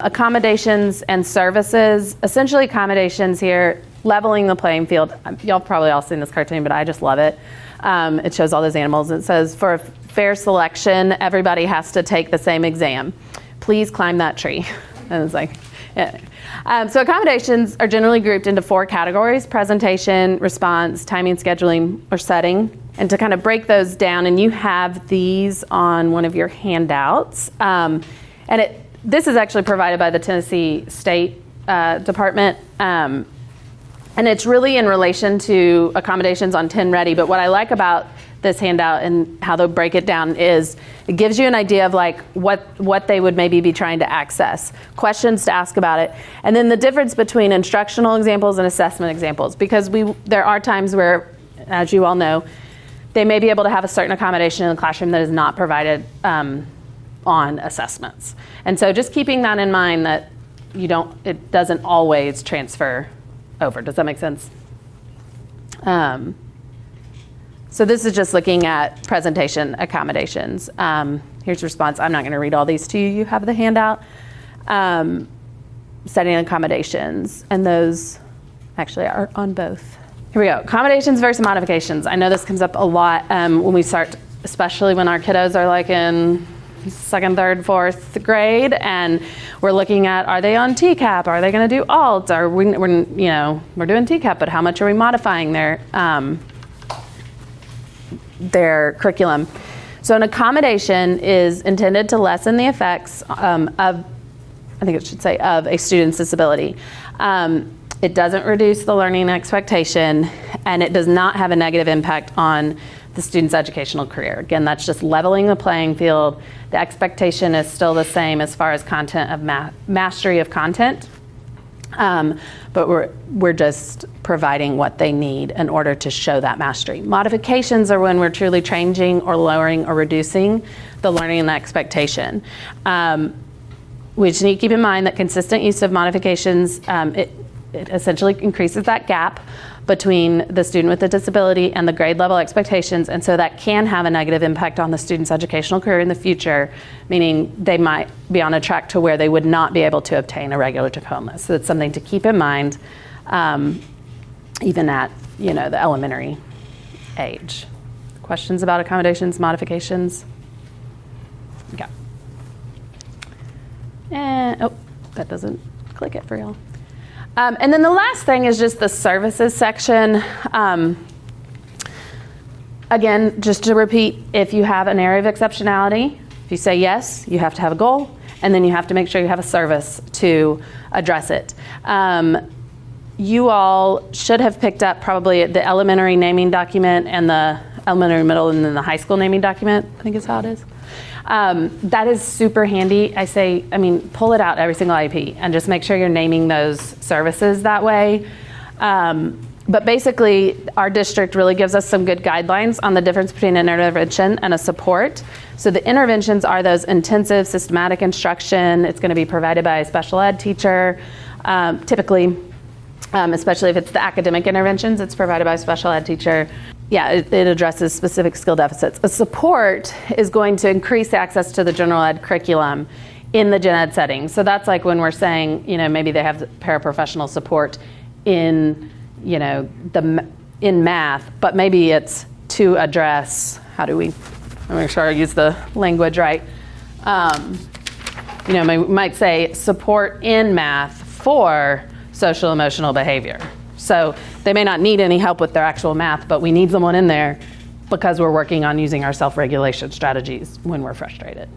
Accommodations and services. Essentially, accommodations here, leveling the playing field. Y'all probably all seen this cartoon, but I just love it. It shows all those animals. It says, for a fair selection, everybody has to take the same exam. Please climb that tree. And it's like, yeah. So accommodations are generally grouped into 4 categories: presentation, response, timing, scheduling, or setting. And to kind of break those down, and you have these on one of your handouts. This is actually provided by the Tennessee State Department. And it's really in relation to accommodations on 10 Ready. But what I like about this handout and how they'll break it down is it gives you an idea of like what they would maybe be trying to access, questions to ask about it, and then the difference between instructional examples and assessment examples. Because there are times where, as you all know, they may be able to have a certain accommodation in the classroom that is not provided on assessments. And so just keeping that in mind, that it doesn't always transfer over. Does that make sense? So this is just looking at presentation accommodations. Here's response. I'm not going to read all these to you. You have the handout. Setting accommodations, and those actually are on both. Here we go. Accommodations versus modifications. I know this comes up a lot when we start, especially when our kiddos are like in 2nd, 3rd, 4th grade, and we're looking at, are they on TCAP? Are they going to do alt? We're doing TCAP, but how much are we modifying their curriculum? So an accommodation is intended to lessen the effects of a student's disability. It doesn't reduce the learning expectation, and it does not have a negative impact on the student's educational career. Again, that's just leveling the playing field. The expectation is still the same as far as content of mastery of content, but we're just providing what they need in order to show that mastery. Modifications are when we're truly changing or lowering or reducing the learning and the expectation. We just need to keep in mind that consistent use of modifications, it essentially increases that gap between the student with a disability and the grade level expectations, and so that can have a negative impact on the student's educational career in the future, meaning they might be on a track to where they would not be able to obtain a regular diploma. So it's something to keep in mind, even at the elementary age. Questions about accommodations, modifications? Okay. And that doesn't click it for y'all. And then the last thing is just the services section. Again, just to repeat, if you have an area of exceptionality, if you say yes, you have to have a goal, and then you have to make sure you have a service to address it. You all should have picked up probably the elementary naming document and the elementary, middle, and then the high school naming document, I think is how it is. That is super handy. Pull it out every single IEP and just make sure you're naming those services that way. But basically, our district really gives us some good guidelines on the difference between an intervention and a support. So the interventions are those intensive, systematic instruction. It's going to be provided by a special ed teacher, typically, especially if it's the academic interventions, it's provided by a special ed teacher. Yeah, it addresses specific skill deficits. A support is going to increase access to the general ed curriculum in the gen ed setting. So that's like when we're saying, maybe they have paraprofessional support in, in math, but maybe it's to address, let me make sure I use the language right. We might say support in math for social emotional behavior. So they may not need any help with their actual math, but we need someone in there because we're working on using our self-regulation strategies when we're frustrated.